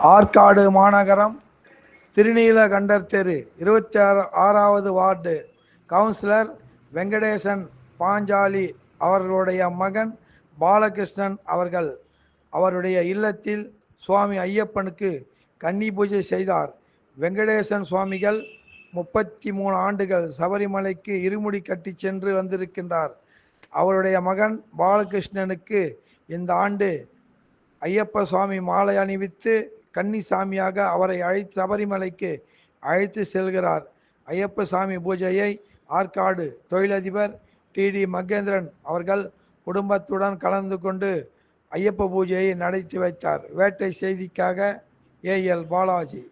ஆற்காடு மாநகரம் திருநீலகண்டர் தெரு 26வது ward councillor Venkatesan Panchali அவர்களுடைய மகன் பாலகிருஷ்ணன் அவர்கள் அவருடைய இல்லத்தில் சுவாமி ஐயப்பனுக்கு கன்னி பூஜை செய்தார். வெங்கடேசன் சுவாமிகள் 33 ஆண்டுகள் சபரிமலைக்கு இருமுடி கட்டி சென்று வந்திருக்கின்றார். அவருடைய மகன் பாலகிருஷ்ணனுக்கு இந்த ஆண்டு ஐயப்ப சுவாமி மாலை அணிவித்து கன்னிசாமியாக அவரை சபரிமலைக்கு அழைத்து செல்கிறார். ஐயப்ப சாமி பூஜையை ஆற்காடு தொழிலதிபர் டிடி மகேந்திரன் அவர்கள் குடும்பத்துடன் கலந்து கொண்டு ஐயப்ப பூஜையை நடத்தி வைத்தார். வேட்டை செய்திக்காக ஏஎல் பாலாஜி.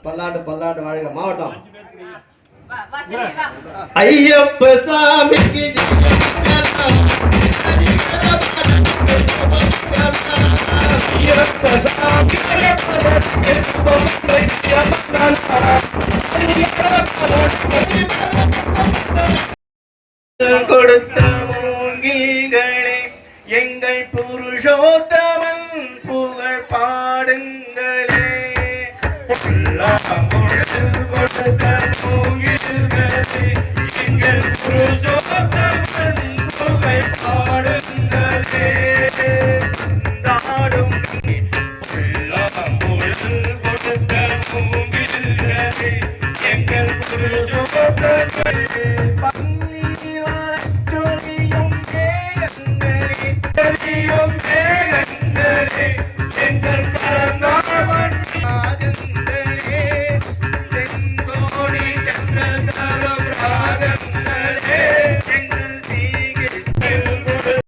பல்லாண்டு பல்லாண்டு வாழ்க மாவட்டம். ஐயப்ப சாமிக்கு கொடுத்த மூங்கில்களே எங்கள் புருஷோத்தமன் புகழ் பாடுங்களே. கொடுத்த மூங்கில்களே எங்கள் புருஷோத்தமன் புகழ் பாடுங்களே.